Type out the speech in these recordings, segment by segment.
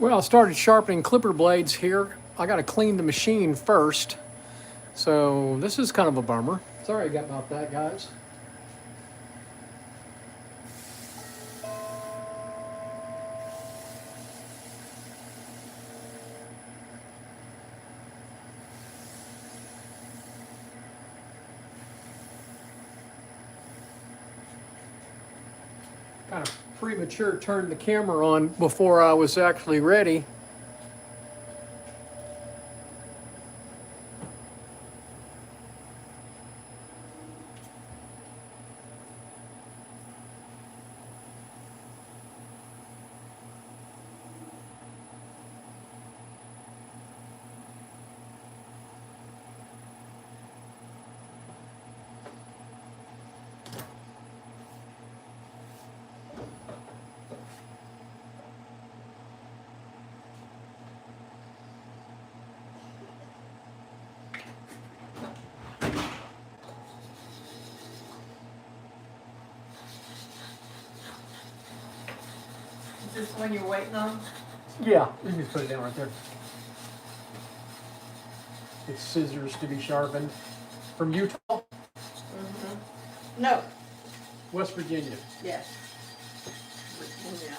Well, I started sharpening clipper blades here. I got to clean the machine first. So this is kind of a bummer. Sorry about that, guys. Kind of premature turned the camera on before I was actually ready. Is this the one you're waiting on? Yeah, you can just put it down right there. It's scissors to be sharpened. From Utah? Mm-hmm. No. West Virginia. Yes. Virginia.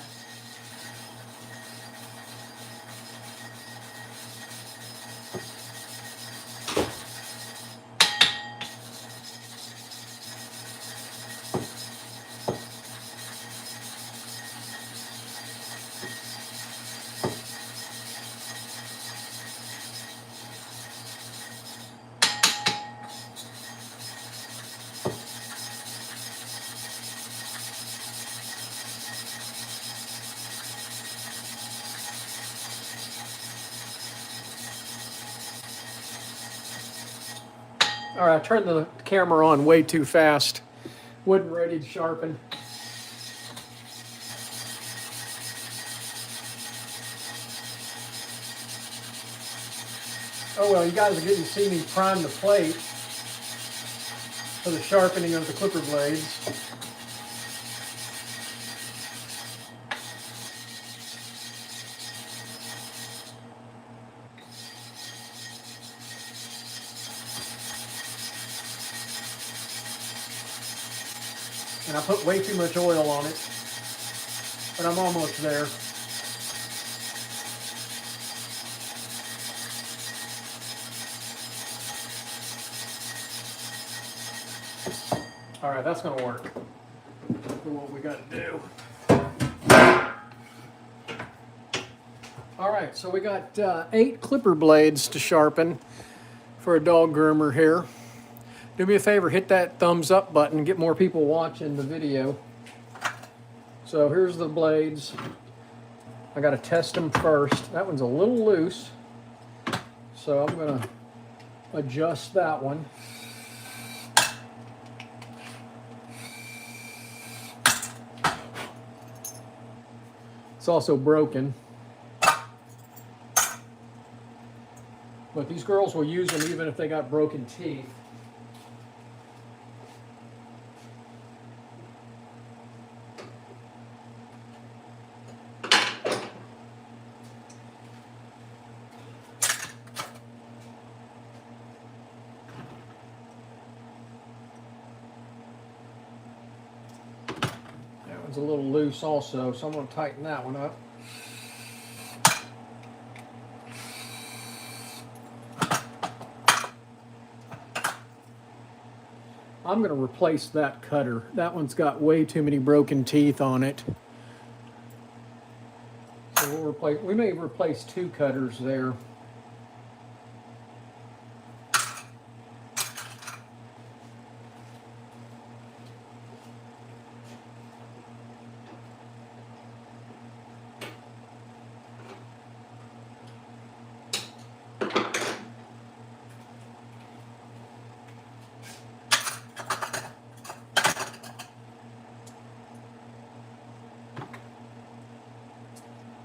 All right, I turned the camera on way too fast. Wasn't ready to sharpen. Oh well, you guys are getting to see me prime the plate for the sharpening of the clipper blades. And I put way too much oil on it, but I'm almost there. All right, that's gonna work for what we gotta do. All right, so we got 8 clipper blades to sharpen for a dog groomer here. Do me a favor, hit that thumbs up button, get more people watching the video. So here's the blades. I gotta test them first. That one's a little loose, so I'm gonna adjust that one. It's also broken. But these girls will use them even if they got broken teeth. That one's a little loose also, so I'm going to tighten that one up. I'm going to replace that cutter. That one's got way too many broken teeth on it. So we'll replace, we may replace 2 cutters there.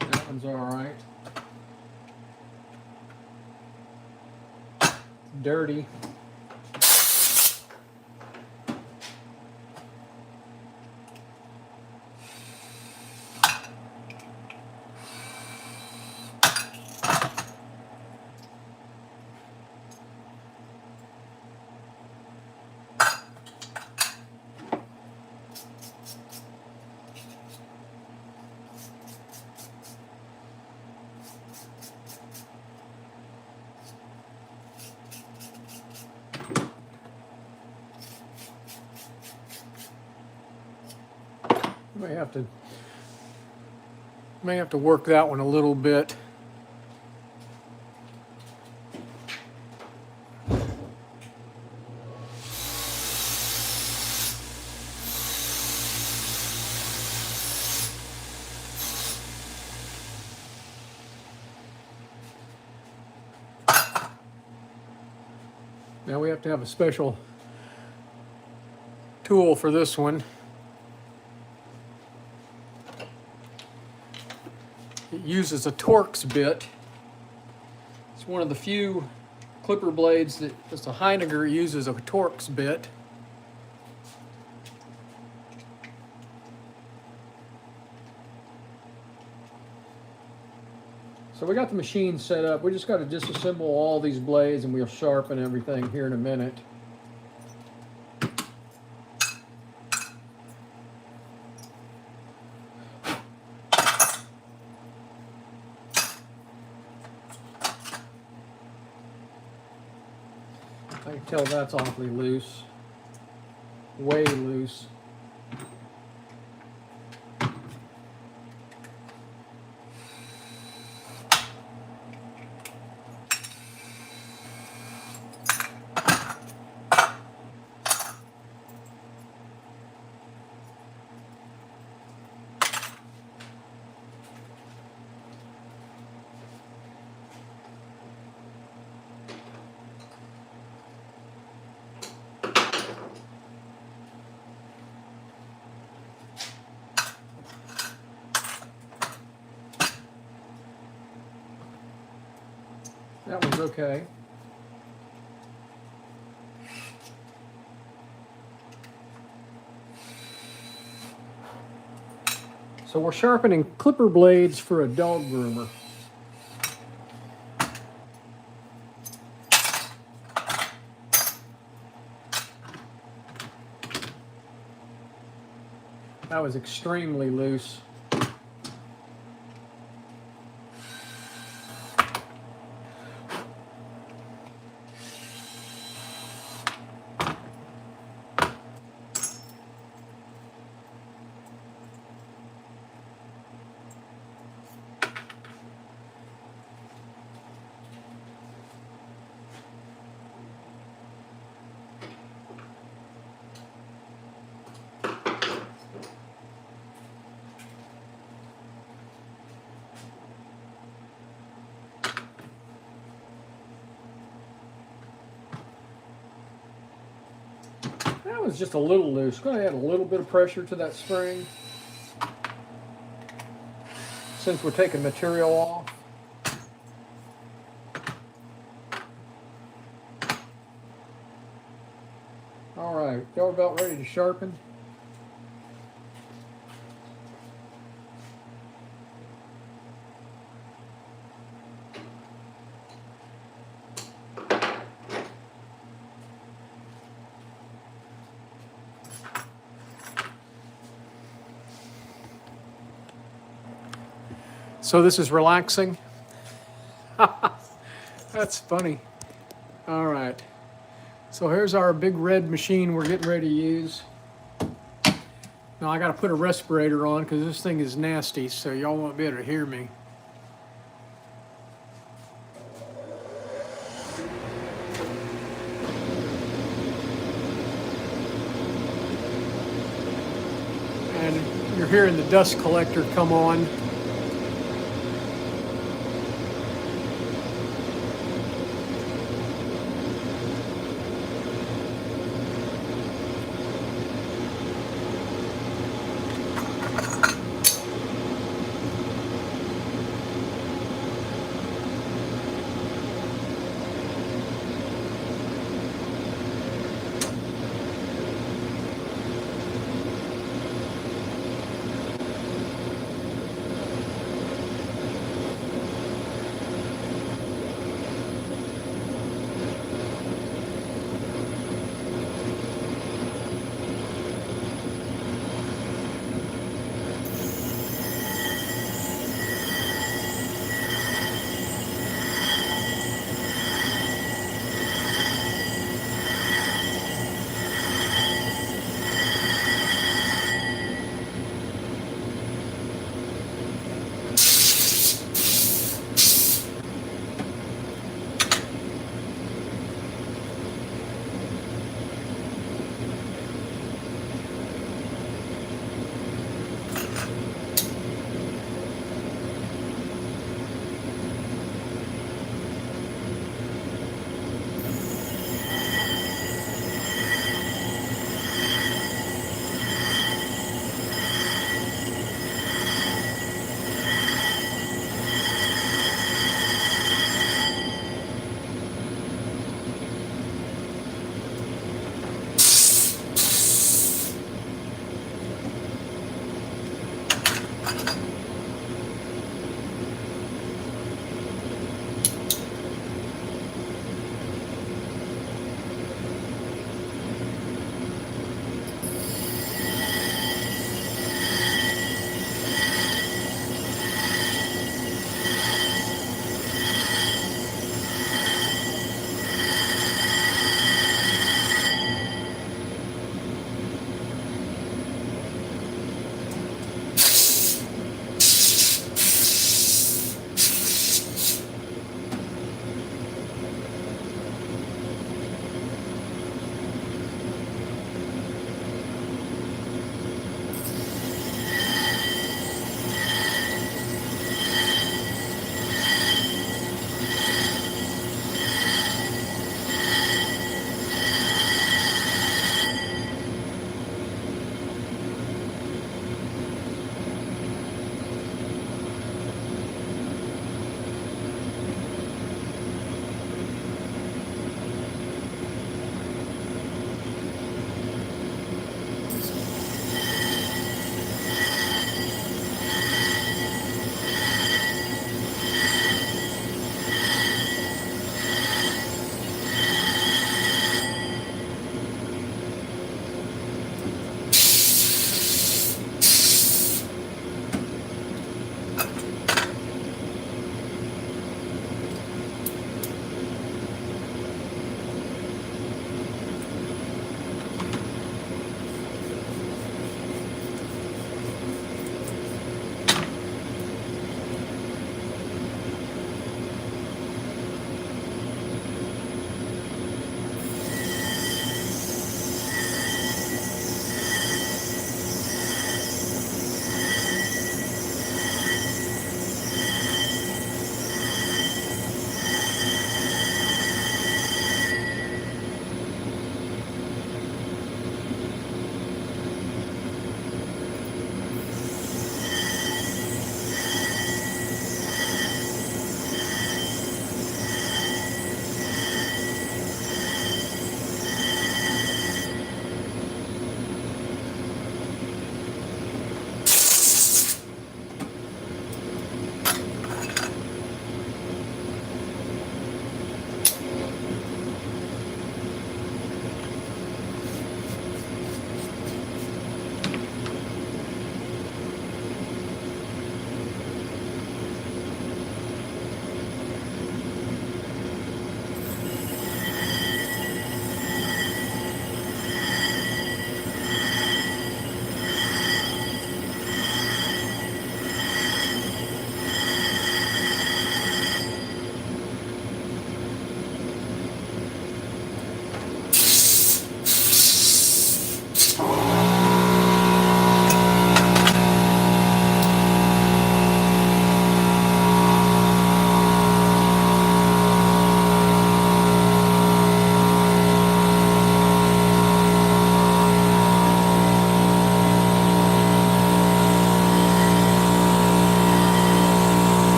That one's all right. Dirty. May have to work that one a little bit. Now we have to have a special tool for this one. It uses a Torx bit. It's one of the few clipper blades that just a Heiniger uses a Torx bit. So we got the machine set up. We just got to disassemble all these blades and we'll sharpen everything here in a minute. I can tell that's awfully loose, way loose. That one's okay. So we're sharpening clipper blades for a dog groomer. That was extremely loose. That was just a little loose. Going to add a little bit of pressure to that spring since we're taking material off. All right, y'all about ready to sharpen? So this is relaxing. That's funny. All right. So here's our big red machine we're getting ready to use. Now I got to put a respirator on because this thing is nasty, so y'all won't be able to hear me. And you're hearing the dust collector come on.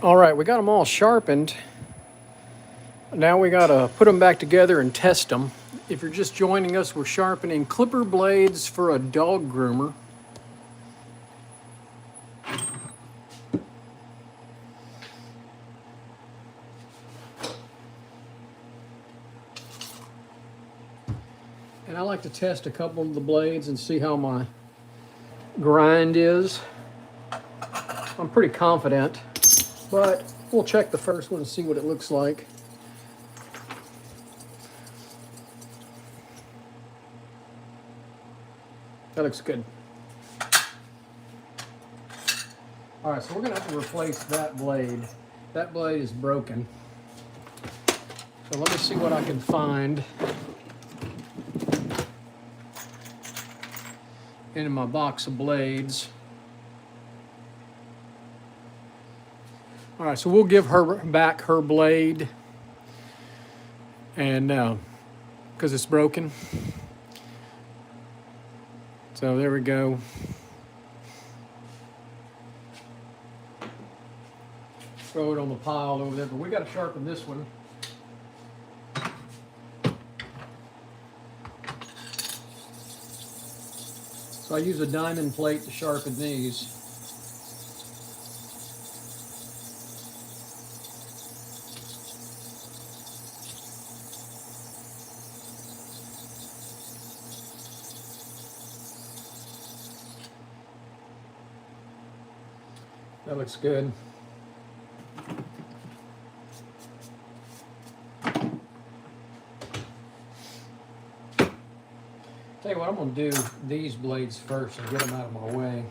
All right, we got them all sharpened. Now we gotta put them back together and test them. If you're just joining us, we're sharpening clipper blades for a dog groomer. And I like to test a couple of the blades and see how my grind is. I'm pretty confident, but we'll check the first one and see what it looks like. That looks good. All right, so we're gonna have to replace that blade. That blade is broken. So let me see what I can find in my box of blades. All right, so we'll give her back her blade, and because it's broken. So there we go. Throw it on the pile over there, but we got to sharpen this one. So I use a diamond plate to sharpen these. That looks good. Tell you what, I'm going to do these blades first and get them out of my way.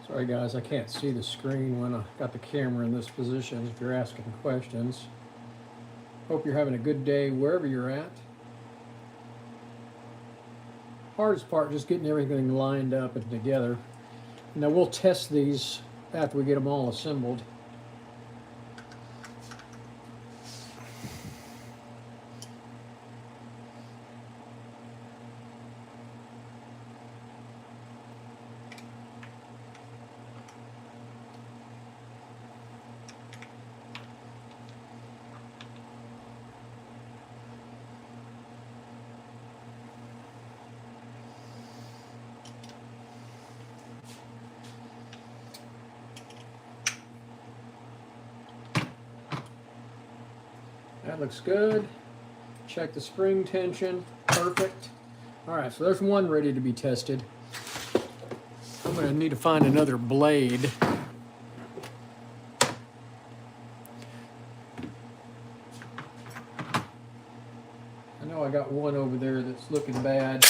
Sorry guys, I can't see the screen when I got the camera in this position if you're asking questions. Hope you're having a good day wherever you're at. Hardest part, just getting everything lined up and together. Now we'll test these after we get them all assembled. That looks good. Check the spring tension. Perfect. All right, so there's one ready to be tested. I'm going to need to find another blade. I know I got one over there that's looking bad.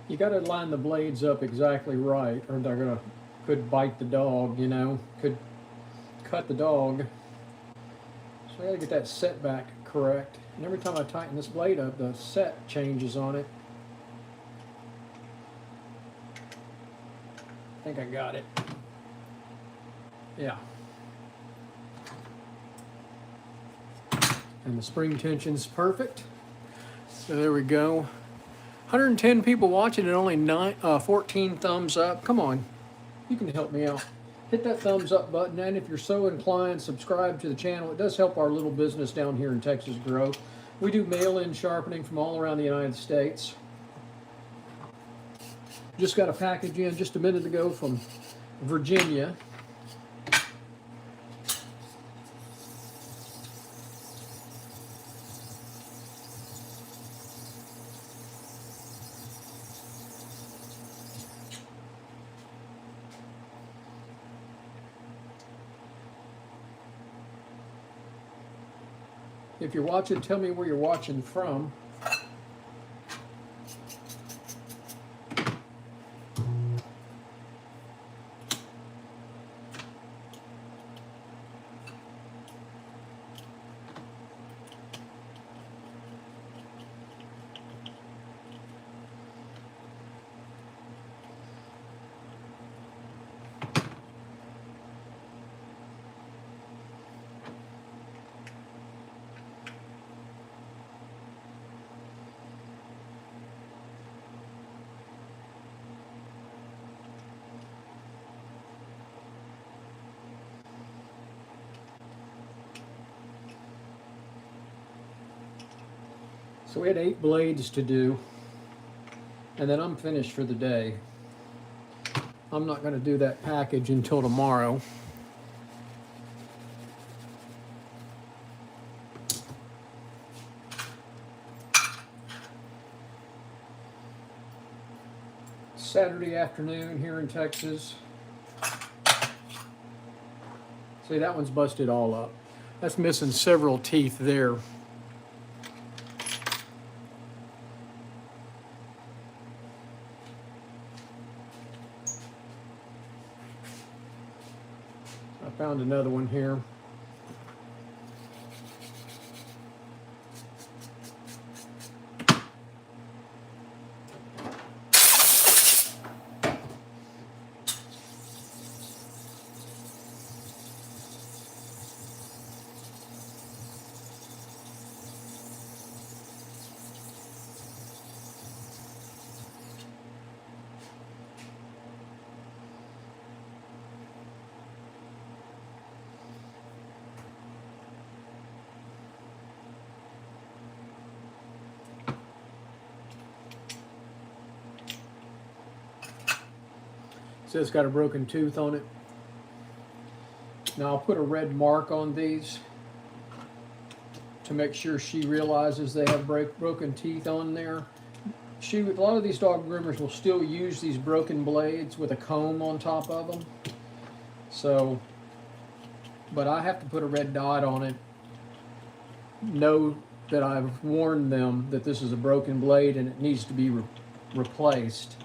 You got to line the blades up exactly right, or they're gonna could bite the dog. You know, could cut the dog. So I got to get that set back correct. And every time I tighten this blade up, the set changes on it. I think I got it. Yeah. And the spring tension's perfect. So there we go. 110 people watching and only 14 thumbs up. Come on, you can help me out. Hit that thumbs up button, and if you're so inclined, subscribe to the channel. It does help our little business down here in Texas grow. We do mail-in sharpening from all around the United States. Just got a package in just a minute ago from Virginia. If you're watching, tell me where you're watching from. So we had 8 blades to do, and then I'm finished for the day. I'm not going to do that package until tomorrow. Saturday afternoon here in Texas. See, that one's busted all up. That's missing several teeth there. I found another one here. So it's got a broken tooth on it. Now I'll put a red mark on these to make sure she realizes they have broken teeth on there. A lot of these dog groomers will still use these broken blades with a comb on top of them. So, but I have to put a red dot on it. Know that I've warned them that this is a broken blade and it needs to be replaced.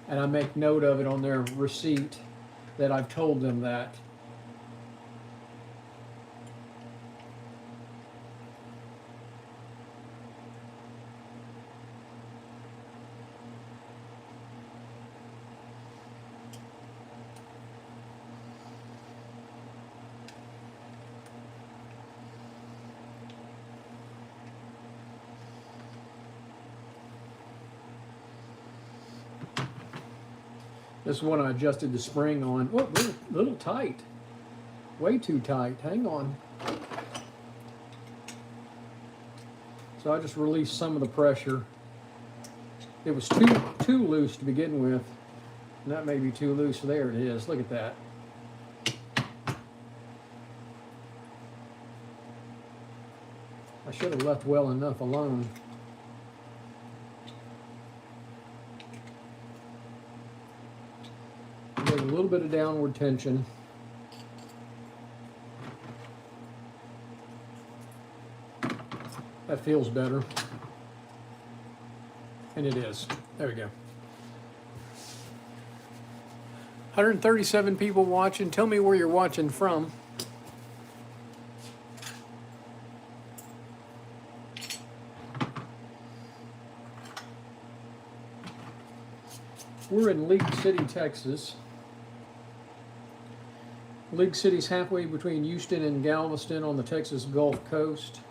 And I make note of it on their receipt that I've told them that. This one I adjusted the spring on. Oh, little tight. Way too tight. Hang on. So I just released some of the pressure. It was too loose to begin with. And that may be too loose. There it is. Look at that. I should have left well enough alone. A little bit of downward tension. That feels better. And it is. There we go. 137 people watching. Tell me where you're watching from. We're in League City, Texas. League City's halfway between Houston and Galveston on the Texas Gulf Coast.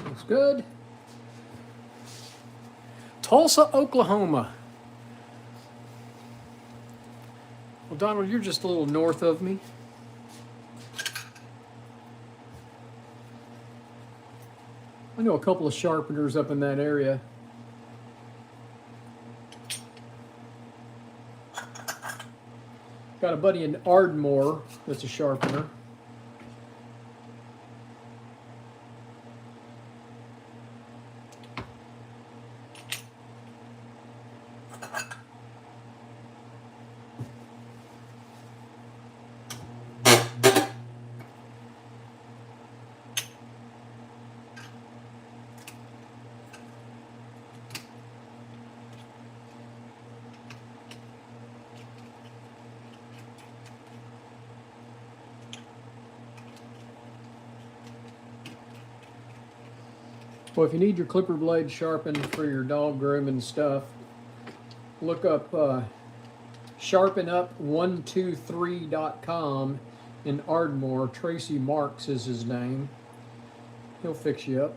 Looks good. Tulsa, Oklahoma. Well, Donald, you're just a little north of me. I know a couple of sharpeners up in that area. Got a buddy in Ardmore that's a sharpener. Well, if you need your clipper blade sharpened for your dog grooming stuff, look up sharpenup123.com in Ardmore. Tracy Marks is his name. He'll fix you up.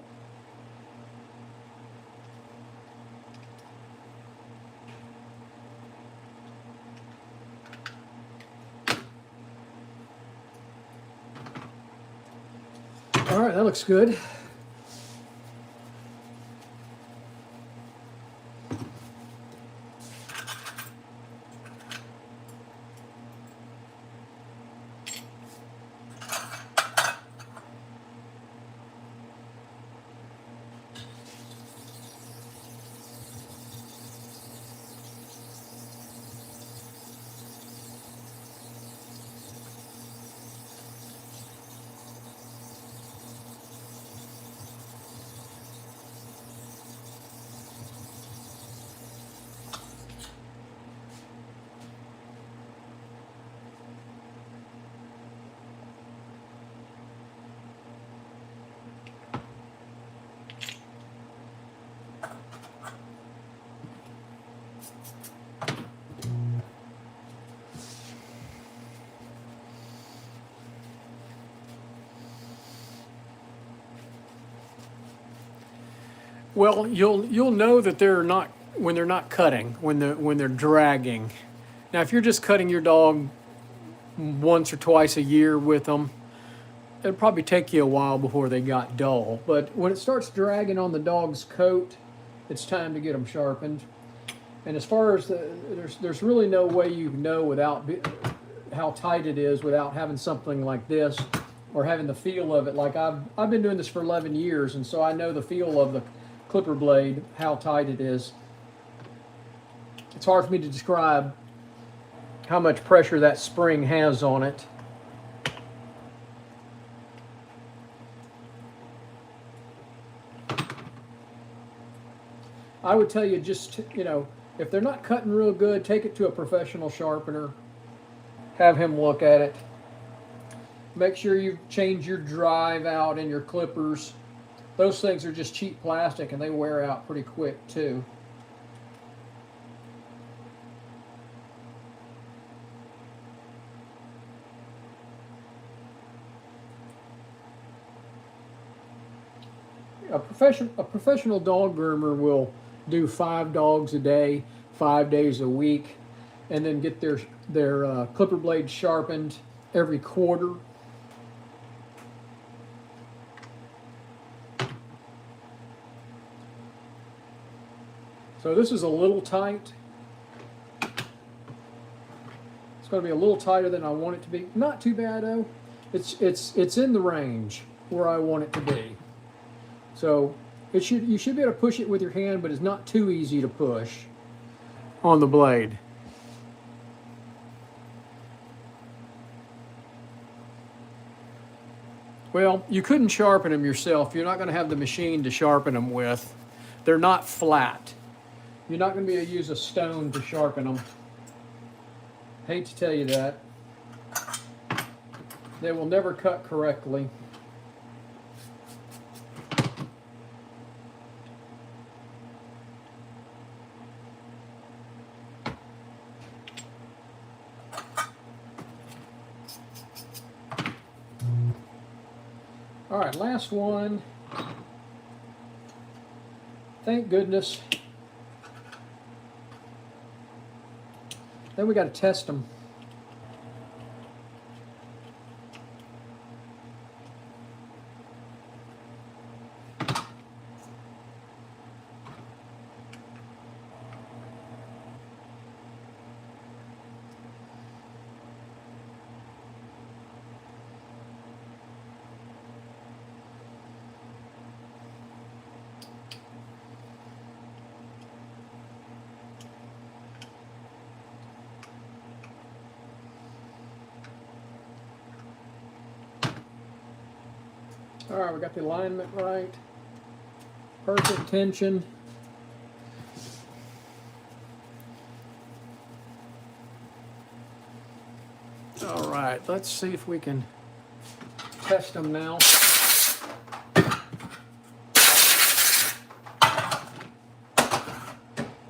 All right, that looks good. Well, you'll know that they're not when they're not cutting, when they're dragging. Now, if you're just cutting your dog once or twice a year with them, it'll probably take you a while before they got dull. But when it starts dragging on the dog's coat, it's time to get them sharpened. And as far as there's really no way you know without how tight it is without having something like this or having the feel of it. Like I've been doing this for 11 years, and so I know the feel of the clipper blade, how tight it is. It's hard for me to describe how much pressure that spring has on it. I would tell you just, if they're not cutting real good, take it to a professional sharpener. Have him look at it. Make sure you change your drive out and your clippers. Those things are just cheap plastic and they wear out pretty quick too. a professional dog groomer will do 5 dogs a day, 5 days a week, and then get their clipper blades sharpened every quarter. So this is a little tight. It's going to be a little tighter than I want it to be. Not too bad though. It's in the range where I want it to be. So you should be able to push it with your hand, but it's not too easy to push on the blade. Well, you couldn't sharpen them yourself. You're not going to have the machine to sharpen them with. They're not flat. You're not going to be able to use a stone to sharpen them. Hate to tell you that. They will never cut correctly. All right, last one. Thank goodness. Then we got to test them. All right, we got the alignment right. Perfect tension. All right, let's see if we can test them now.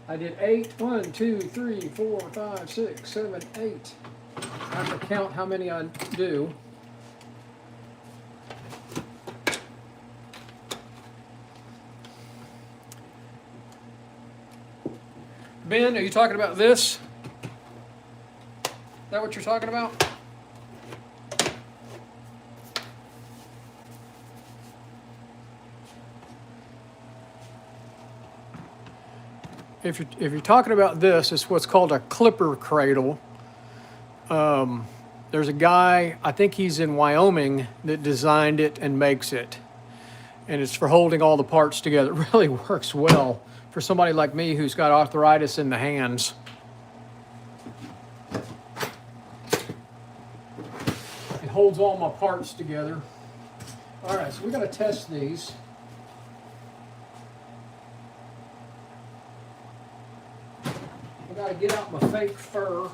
I did 8. 1, 2, 3, 4, 5, 6, 7, 8. I have to count how many I do. Ben, are you talking about this? Is that what you're talking about? If you're talking about this, it's what's called a clipper cradle. There's a guy, I think he's in Wyoming, that designed it and makes it. And it's for holding all the parts together. It really works well for somebody like me who's got arthritis in the hands. It holds all my parts together. All right, so we got to test these. I got to get out my fake fur.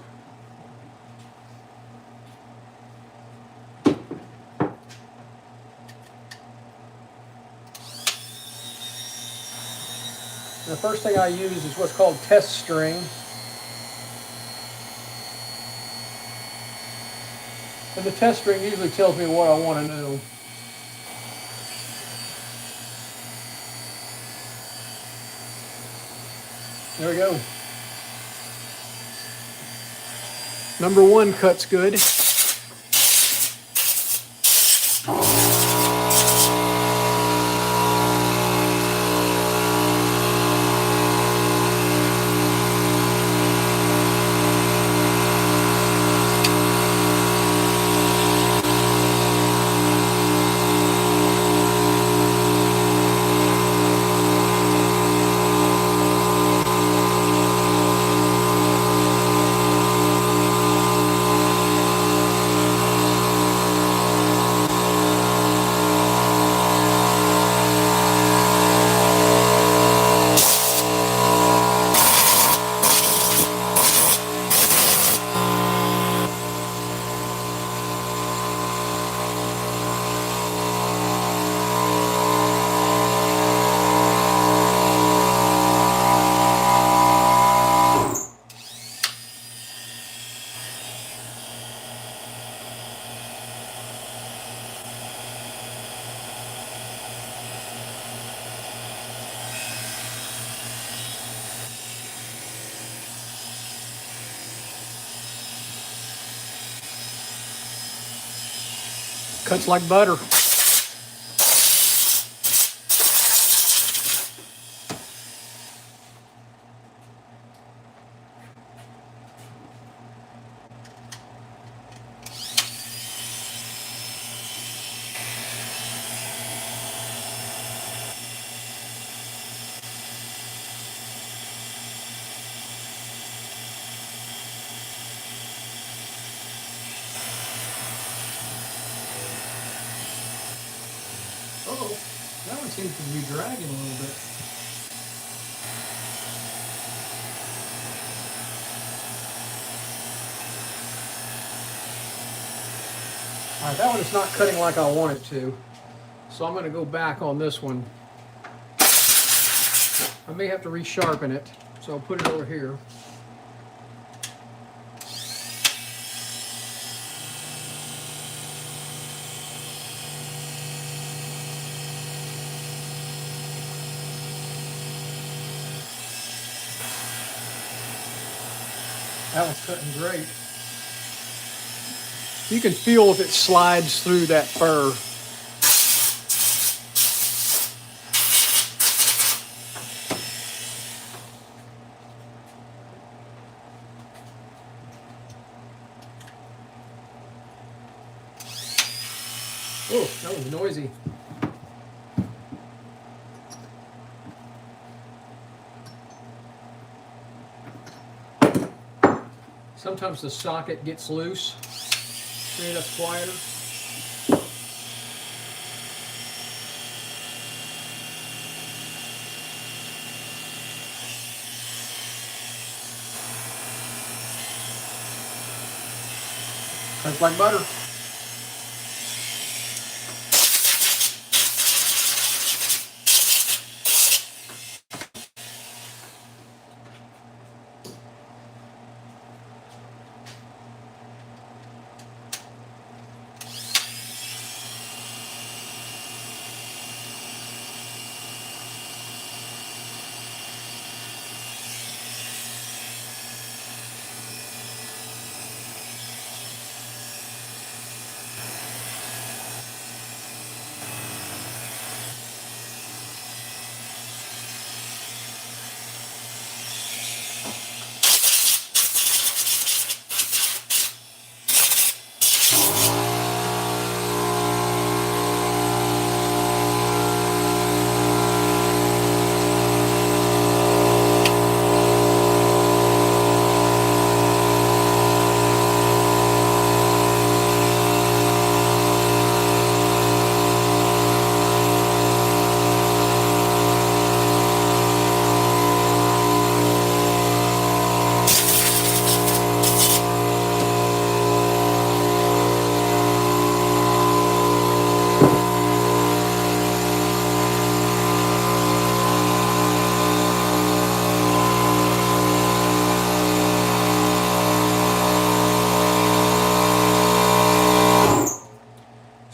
The first thing I use is what's called test string. And the test string usually tells me what I want to know. There we go. Number 1 cuts good. Cuts like butter. Oh, that one seems to be dragging a little bit. All right, that one is not cutting like I want it to. So I'm going to go back on this one. I may have to resharpen it, so I'll put it over here. That one's cutting great. You can feel if it slides through that fur. Oh, that was noisy. Sometimes the socket gets loose. See, that's quieter. Cuts like butter.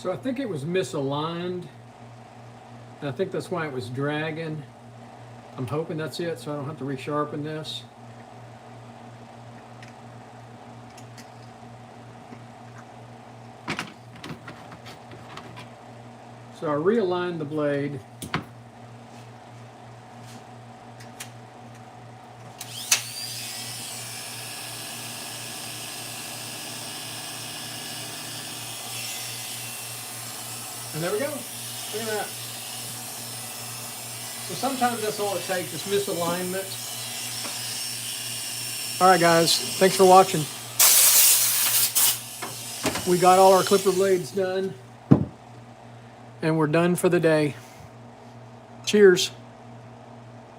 So I think it was misaligned. And I think that's why it was dragging. I'm hoping that's it, so I don't have to resharpen this. So I realigned the blade. And there we go. Look at that. So sometimes that's all it takes, is misalignment. All right, guys. Thanks for watching. We got all our clipper blades done. And we're done for the day. Cheers.